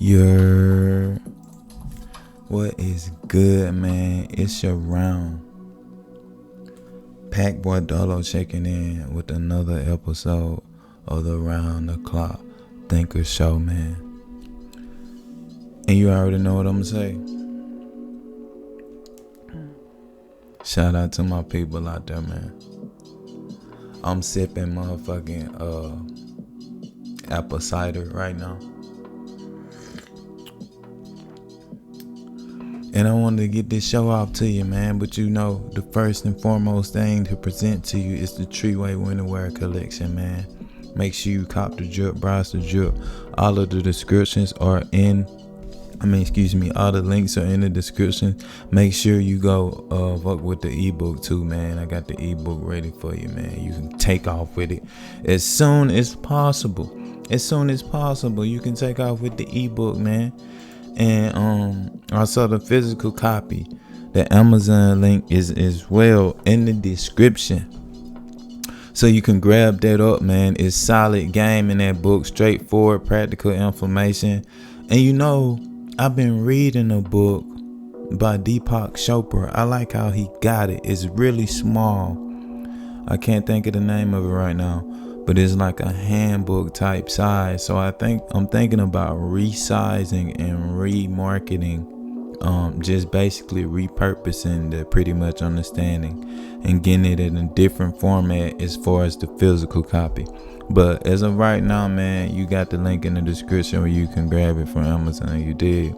Your what is good, man? It's your round. Pack Boy Dolo checking in with another episode of the Round the Clock Thinker Show, man. And you already know what I'm gonna say. Shout out to my people out there, man. I'm sipping motherfucking apple cider right now. And I wanted to get this show off to you, man. But you know, the first and foremost thing to present to you is the Treeway Winterwear collection, man. Make sure you cop the drip, browse the drip. All of the descriptions are in. All the links are in the description. Make sure you go fuck with the ebook too, man. I got the ebook ready for you, man. You can take off with it as soon as possible. As soon as possible, you can take off with the ebook, man. And also the physical copy. The Amazon link is as well in the description. So you can grab that up, man. It's solid game in that book. Straightforward, practical information. And you know, I've been reading a book by Deepak Chopra. I like how he got it. It's really small. I can't think of the name of it right now, but it's like a handbook type size. So I'm thinking about resizing and remarketing, just basically repurposing the pretty much understanding and getting it in a different format as far as the physical copy. But as of right now, man, you got the link in the description where you can grab it from Amazon. You did.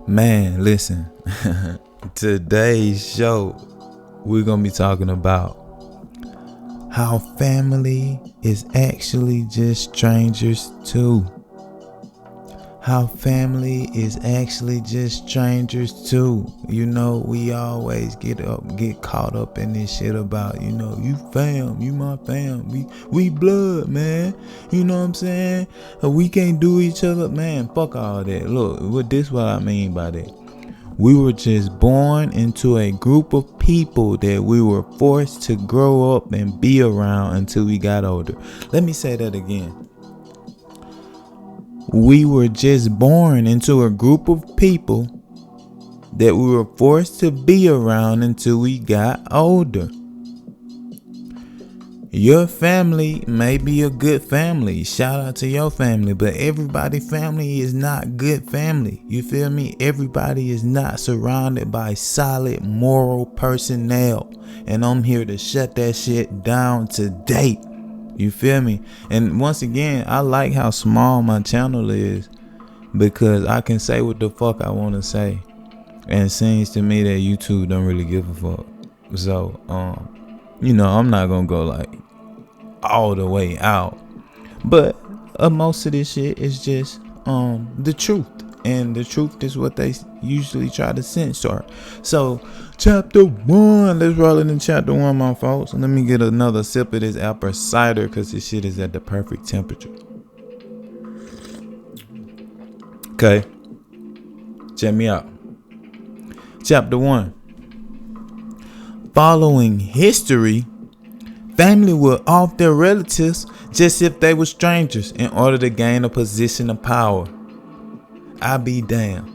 Man, listen. Today's show, we're going to be talking about how family is actually just strangers too. How family is actually just strangers too. You know, we always get caught up in this shit about, you know, you fam, you my fam, we blood, man. You know what I'm saying? We can't do each other, man. Fuck all that. Look, this what I mean by that. We were just born into a group of people that we were forced to grow up and be around until we got older. Let me say that again. We were just born into a group of people that we were forced to be around until we got older. Your family may be a good family. Shout out to your family. But everybody's family is not good family. You feel me? Everybody is not surrounded by solid moral personnel. And I'm here to shut that shit down today. You feel me? And once again, I like how small my channel is because I can say what the fuck I want to say. And it seems to me that YouTube don't really give a fuck. So, you know, I'm not going to go like all the way out. But most of this shit is just the truth. And the truth is what they usually try to censor. So, chapter 1. Let's roll into chapter 1, my folks. Let me get another sip of this apple cider because this shit is at the perfect temperature. Okay. Check me out. Chapter 1. Following history, family will off their relatives just if they were strangers in order to gain a position of power. I be damned.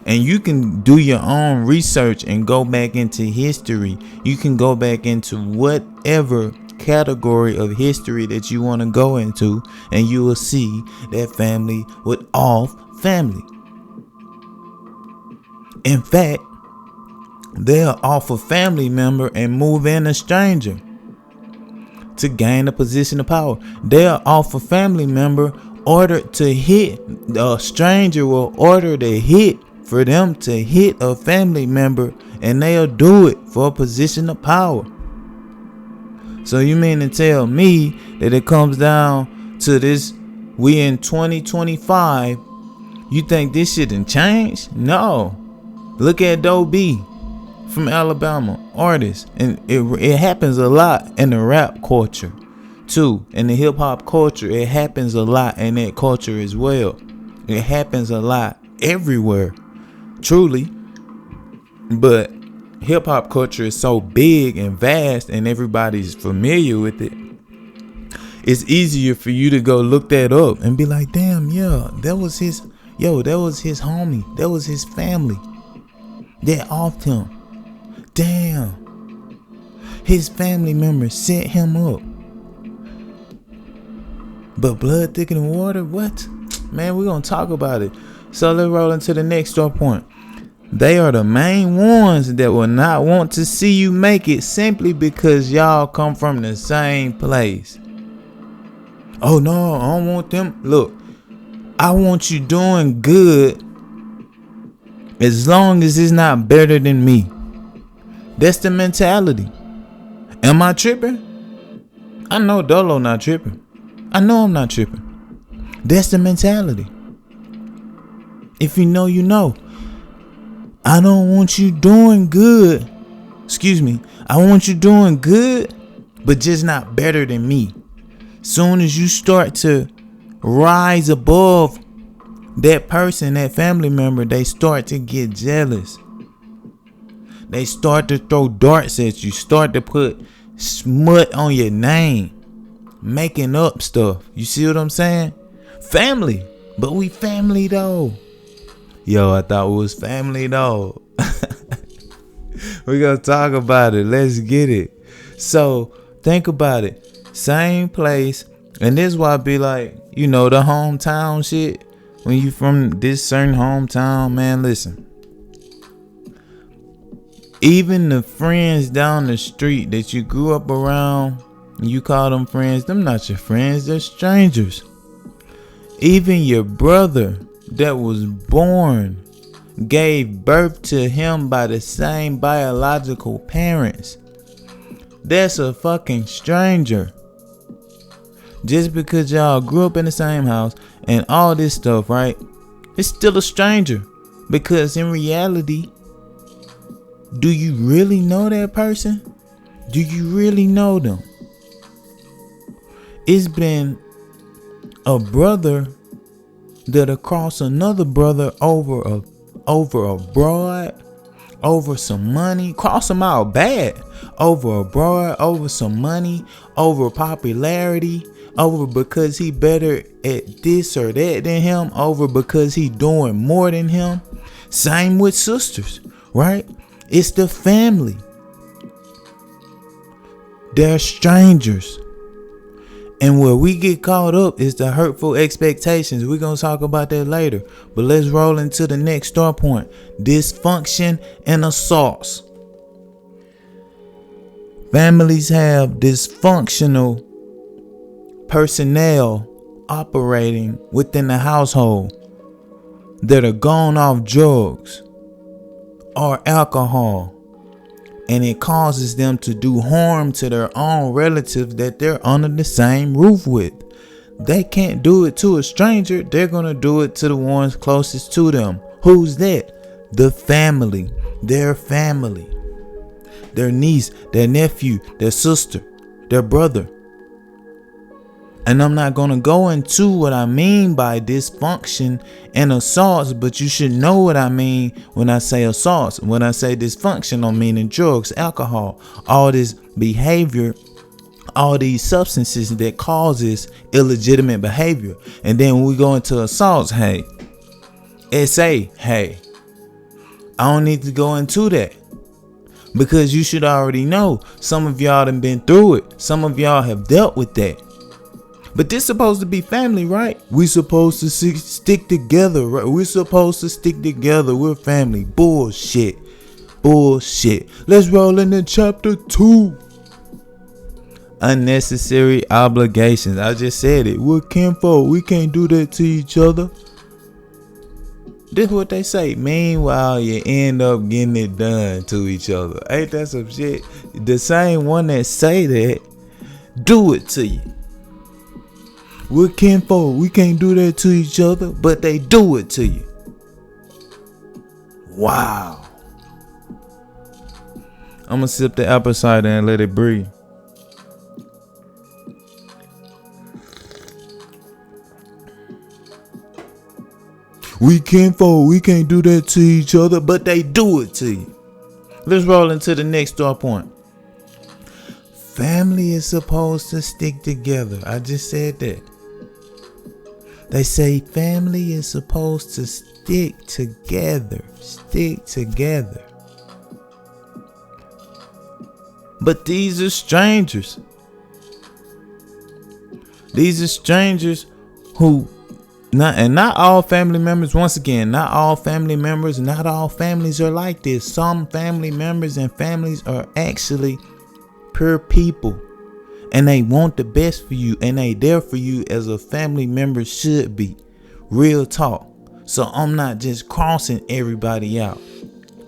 And you can do your own research and go back into history. You can go back into whatever category of history that you want to go into, and you will see that family would off family. In fact, they'll off a family member and move in a stranger to gain a position of power. They'll off a family member order to hit. A stranger will order the hit for them to hit a family member, and they'll do it for a position of power. So you mean to tell me that it comes down to this? We in 2025. You think this shit done changed? No. Look at Doe B from Alabama, artist, and it happens a lot in the rap culture too. In the hip hop culture, it happens a lot in that culture as well. It happens a lot everywhere, truly. But hip hop culture is so big and vast, and everybody's familiar with it. It's easier for you to go look that up and be like, damn, yeah, that was his homie. That was his family that offed him. Damn. His family members set him up. But blood thicker than water? What? Man, we're going to talk about it. So let's roll into the next story point. They are the main ones that will not want to see you make it simply because y'all come from the same place. Oh no, I don't want them. Look, I want you doing good as long as it's not better than me. That's the mentality. Am I tripping? I know Dolo not tripping. I know I'm not tripping. That's the mentality. If you know, you know. I don't want you doing good. Excuse me. I want you doing good, but just not better than me. Soon as you start to rise above that person, that family member, they start to get jealous. They start to throw darts at you. Start to put smut on your name. Making up stuff. You see what I'm saying? Family. But we family though. Yo, I thought we was family though. We're gonna talk about it. Let's get it. So think about it. Same place. And this is why I be like, you know, the hometown shit. When you from this certain hometown, man, listen. Even the friends down the street that you grew up around, you call them friends, them not your friends, they're strangers. Even your brother that was born, gave birth to him by the same biological parents, that's a fucking stranger. Just because y'all grew up in the same house and all this stuff, right? It's still a stranger. Because in reality, do you really know that person? Do you really know them? It's been a brother that'll cross another brother over a broad, over some money, cross them out bad, over a broad, over some money, over popularity, over because he better at this or that than him, over because he doing more than him. Same with sisters, right? It's the family. They're strangers. And where we get caught up is the hurtful expectations. We're going to talk about that later. But let's roll into the next star point. Dysfunction and assaults. Families have dysfunctional personnel operating within the household that are gone off drugs or alcohol. And it causes them to do harm to their own relatives that they're under the same roof with. They can't do it to a stranger. They're going to do it to the ones closest to them. Who's that? The family. Their family. Their niece, their nephew, their sister, their brother. And I'm not going to go into what I mean by dysfunction and assaults, but you should know what I mean when I say assaults. When I say dysfunction, I'm meaning drugs, alcohol, all this behavior, all these substances that causes illegitimate behavior. And then when we go into assaults, hey, I don't need to go into that. Because you should already know. Some of y'all done been through it. Some of y'all have dealt with that. But this supposed to be family, right? We supposed to stick together, right? We're supposed to stick together. We're family. Bullshit. Let's roll into chapter 2. Unnecessary obligations. I just said it. We're kinfolk. We can't do that to each other. This is what they say. Meanwhile, you end up getting it done to each other. Ain't that some shit? The same one that say that, do it to you. We're kinfolk. We can't do that to each other, but they do it to you. Wow. I'm gonna sip the apple cider and let it breathe. We kinfolk. We can't do that to each other, but they do it to you. Let's roll into the next star point. family is supposed to stick together. I just said that. They say family is supposed to stick together. Stick together. But these are strangers. These are strangers who, not all family members, once again, not all family members, not all families are like this. Some family members and families are actually pure people. And they want the best for you. And they there for you as a family member should be. Real talk. So I'm not just crossing everybody out.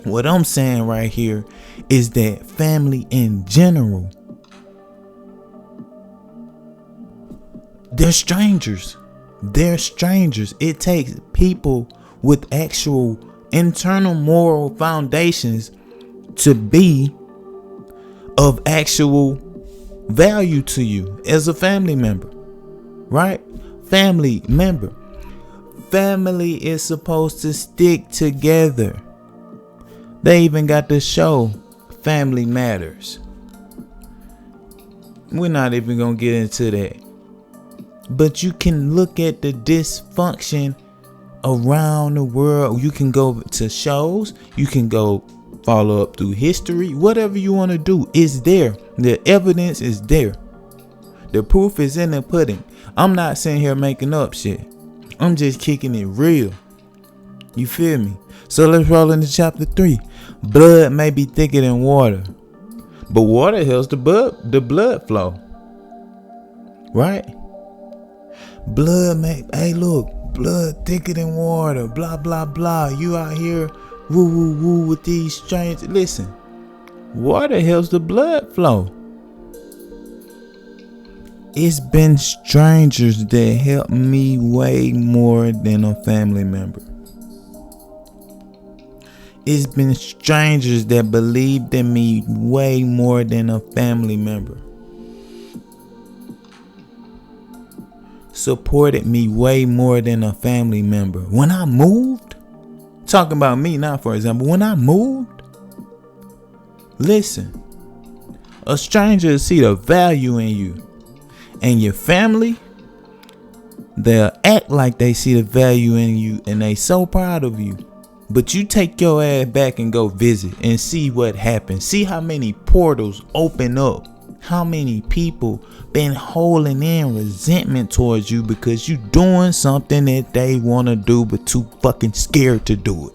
What I'm saying right here is that family in general, they're strangers. They're strangers. It takes people with actual internal moral foundations to be of actual value to you as a family member, right? Family member. Family is supposed to stick together. They even got the show Family Matters. We're not even gonna get into that. But you can look at the dysfunction around the world. You can go to shows. You can go follow up through history. Whatever you want to do is there. The evidence is there. The proof is in the pudding. I'm not sitting here making up shit. I'm just kicking it real. You feel me? So let's roll into chapter 3. Blood may be thicker than water, but water helps the blood flow. Right? Blood thicker than water, blah, blah, blah. You out here woo, woo, woo with these strange. Listen, water helps the blood flow. It's been strangers that helped me way more than a family member. It's been strangers that believed in me way more than a family member. Supported me way more than a family member. When I moved, talking about me now, for example, when I moved, listen, a stranger see the value in you, and your family, they'll act like they see the value in you, and they so proud of you. But you take your ass back and go visit and see what happens. See how many portals open up. How many people been holding in resentment towards you because you doing something that they want to do but too fucking scared to do it.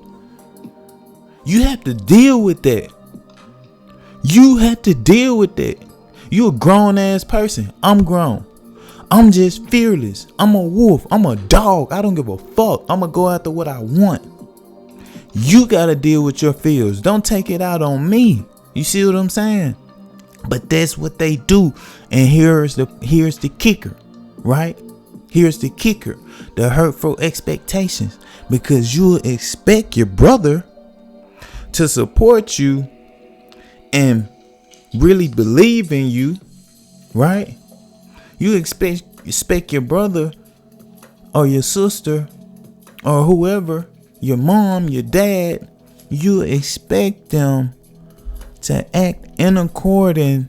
You have to deal with that. You have to deal with that. You a grown ass person. I'm grown. I'm just fearless. I'm a wolf. I'm a dog. I don't give a fuck. I'm gonna go after what I want. You gotta deal with your fears. Don't take it out on me. You see what I'm saying? But that's what they do. And here's the kicker, right? Here's the kicker. The hurtful expectations. Because you expect your brother to support you and really believe in you, right? You expect your brother or your sister or whoever, your mom, your dad, you expect them to act in accordance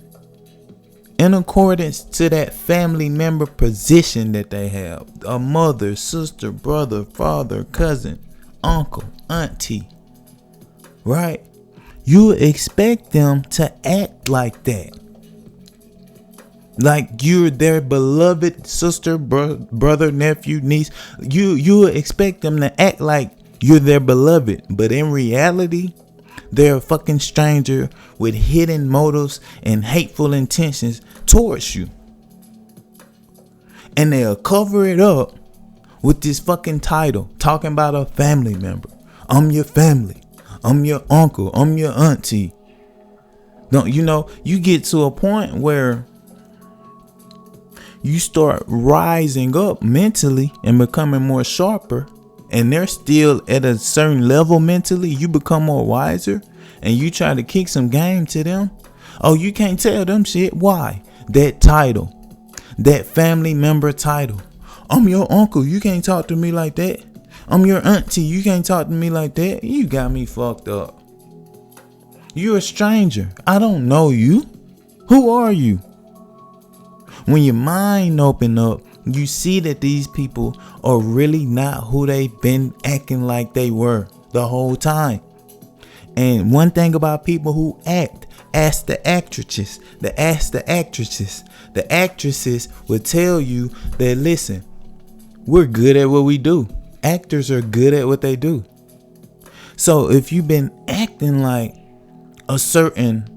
to that family member position that they have. A mother, sister, brother, father, cousin, uncle, auntie, right? You expect them to act like that. Like you're their beloved sister, brother, nephew, niece. You expect them to act like you're their beloved. But in reality, they're a fucking stranger with hidden motives and hateful intentions towards you. And they'll cover it up with this fucking title, talking about a family member. I'm your family. I'm your uncle. I'm your auntie. You get to a point where you start rising up mentally and becoming more sharper, and they're still at a certain level mentally. You become more wiser and you try to kick some game to them. Oh, you can't tell them shit. Why? That title, that family member title. I'm your uncle. You can't talk to me like that. I'm your auntie. You can't talk to me like that. You got me fucked up. You're a stranger. I don't know you. Who are you? When your mind open up, you see that these people are really not who they've been acting like they were the whole time. And one thing about people who ask the actresses. The actresses will tell you that, listen, we're good at what we do. Actors are good at what they do. So if you've been acting like a certain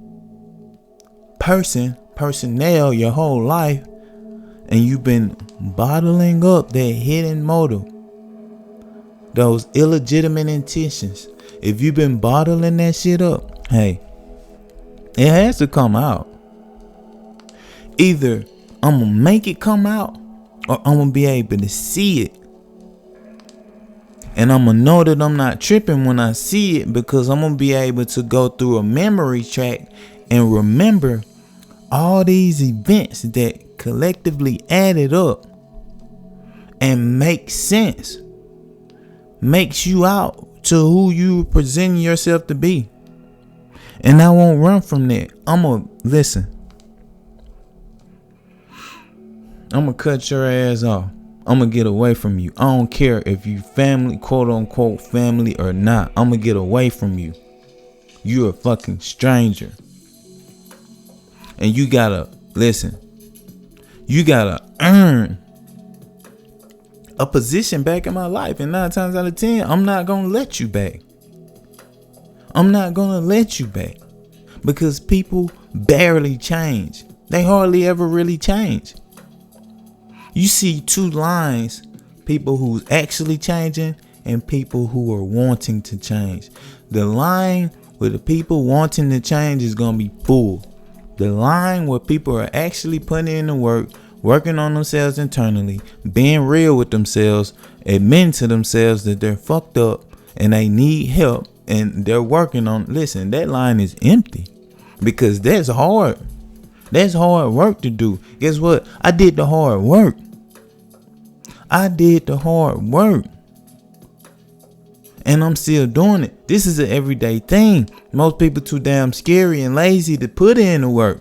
personnel your whole life, and you've been bottling up that hidden motive, those illegitimate intentions, if you've been bottling that shit up, hey, it has to come out. Either I'm gonna make it come out, or I'm gonna be able to see it. And I'm gonna know that I'm not tripping when I see it, because I'm gonna be able to go through a memory track and remember all these events that collectively added up and make sense. Makes you out to who you presenting yourself to be. And I won't run from that. I'm gonna cut your ass off. I'm gonna get away from you. I don't care if you family, quote unquote family, or not. I'm gonna get away from you. You're a fucking stranger. And you gotta earn a position back in my life. And 9 times out of 10, I'm not gonna let you back. Because people barely change. They hardly ever really change. You see 2 lines: people who's actually changing and people who are wanting to change. The line with the people wanting to change is gonna be full. The line where people are actually putting in the work, working on themselves internally, being real with themselves, admitting to themselves that they're fucked up and they need help, and they're working on. Listen, that line is empty, because that's hard. That's hard work to do. Guess what? I did the hard work. And I'm still doing it. This is an everyday thing. Most people too damn scary and lazy to put in the work.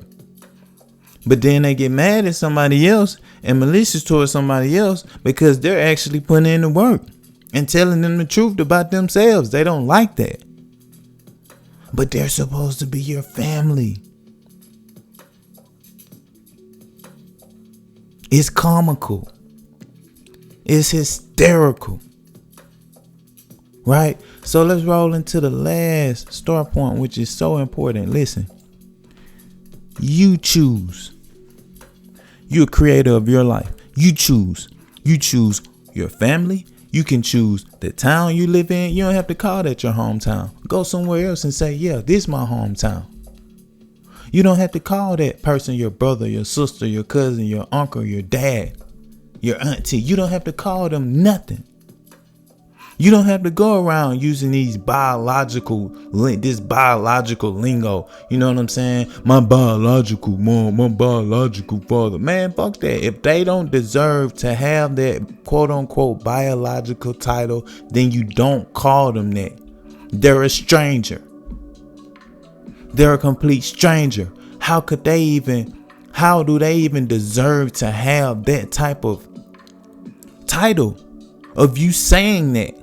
But then they get mad at somebody else and malicious towards somebody else because they're actually putting in the work and telling them the truth about themselves. They don't like that. But they're supposed to be your family. It's comical. It's hysterical. Right? So let's roll into the last start point, which is so important. Listen. You choose. You're a creator of your life. You choose. You choose your family. You can choose the town you live in. You don't have to call that your hometown. Go somewhere else and say, yeah, this is my hometown. You don't have to call that person your brother, your sister, your cousin, your uncle, your dad, your auntie. You don't have to call them nothing. You don't have to go around using this biological lingo. You know what I'm saying? My biological mom, my biological father. Man, fuck that. If they don't deserve to have that quote unquote biological title, then you don't call them that. They're a stranger. They're a complete stranger. How do they even deserve to have that type of title of you saying that?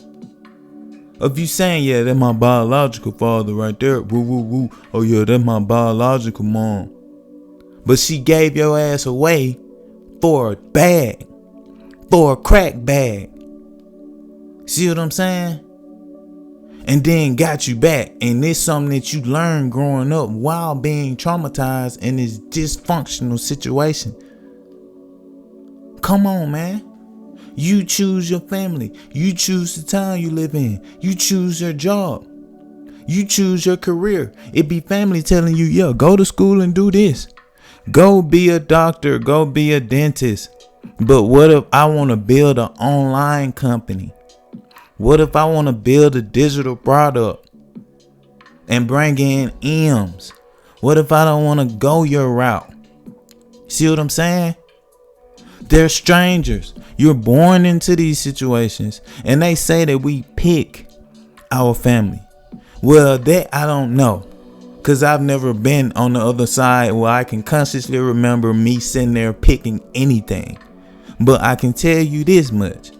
Of you saying, yeah, that's my biological father right there. Woo, woo, woo. Oh, yeah, that's my biological mom. But she gave your ass away for a bag. For a crack bag. See what I'm saying? And then got you back. And it's something that you learned growing up while being traumatized in this dysfunctional situation. Come on, man. You choose your family. You choose the town you live in. You choose your job. You choose your career. It be family telling you, yo, go to school and do this. Go be a doctor. Go be a dentist. But what if I want to build an online company? What if I want to build a digital product and bring in M's? What if I don't want to go your route? See what I'm saying? They're strangers. You're born into these situations, and they say that we pick our family. Well, that I don't know, Cause I've never been on the other side where I can consciously remember me sitting there picking anything. But I can tell you this much.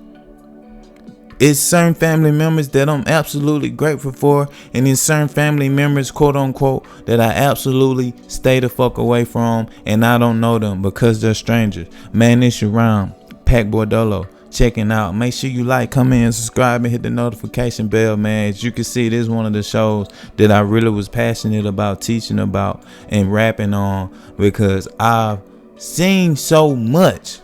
It's certain family members that I'm absolutely grateful for. And it's certain family members, quote unquote, that I absolutely stay the fuck away from. And I don't know them because they're strangers. Man, it's your round. Pac Bordolo. Checking out. Make sure you like, comment, and subscribe, and hit the notification bell, man. As you can see, this is one of the shows that I really was passionate about teaching about and rapping on, because I've seen so much.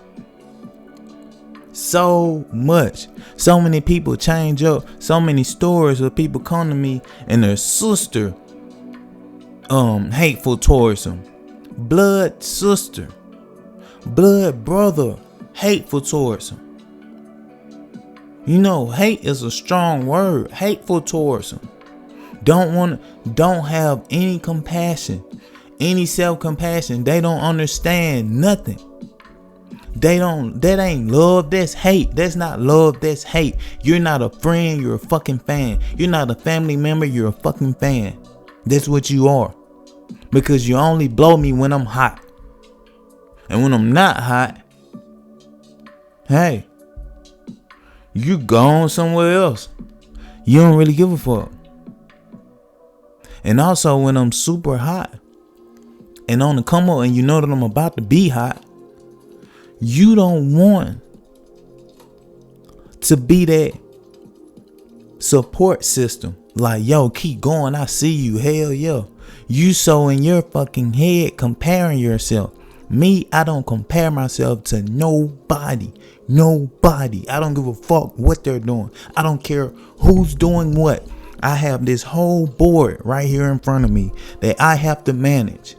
So many people change up. So many stories where people come to me and their sister hateful towards them. Blood sister, blood brother hateful towards them. You know, hate is a strong word. Hateful towards them. Don't have any compassion, any self-compassion. They don't understand nothing. That ain't love, that's hate. That's not love, that's hate. You're not a friend, you're a fucking fan. You're not a family member, you're a fucking fan. That's what you are. Because you only blow me when I'm hot. And when I'm not hot, hey, you gone somewhere else. You don't really give a fuck. And also when I'm super hot and on the come up and you know that I'm about to be hot, you don't want to be that support system. Like, yo, keep going. I see you. Hell yeah. You so in your fucking head comparing yourself. Me, I don't compare myself to nobody. I don't give a fuck what they're doing. I don't care who's doing what. I have this whole board right here in front of me that I have to manage.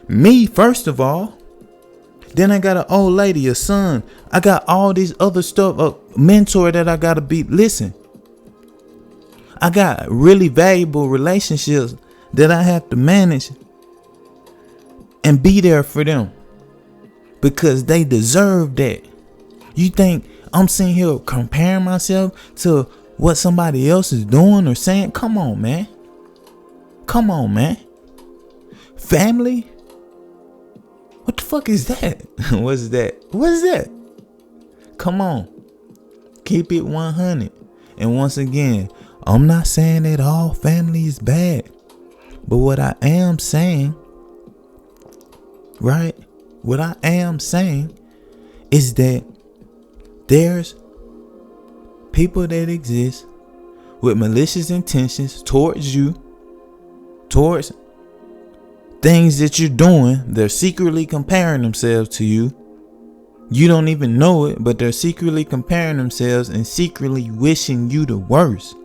Me, first of all. Then I got an old lady, a son. I got all this other stuff, a mentor that I gotta be. Listen, I got really valuable relationships that I have to manage and be there for them because they deserve that. You think I'm sitting here comparing myself to what somebody else is doing or saying? Come on, man. Family? What the fuck is that? What is that? Come on. Keep it 100. And once again, I'm not saying that all family is bad. But what I am saying, right? What I am saying is that there's people that exist with malicious intentions towards you, towards things that you're doing. They're secretly comparing themselves to you. You don't even know it, but they're secretly comparing themselves and secretly wishing you the worst.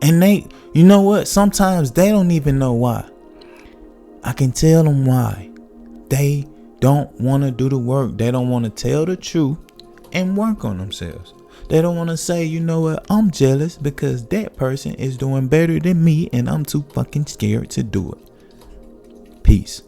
And you know what? Sometimes they don't even know why. I can tell them why. They don't want to do the work. They don't want to tell the truth and work on themselves. They don't want to say, you know what? I'm jealous because that person is doing better than me and I'm too fucking scared to do it. Peace.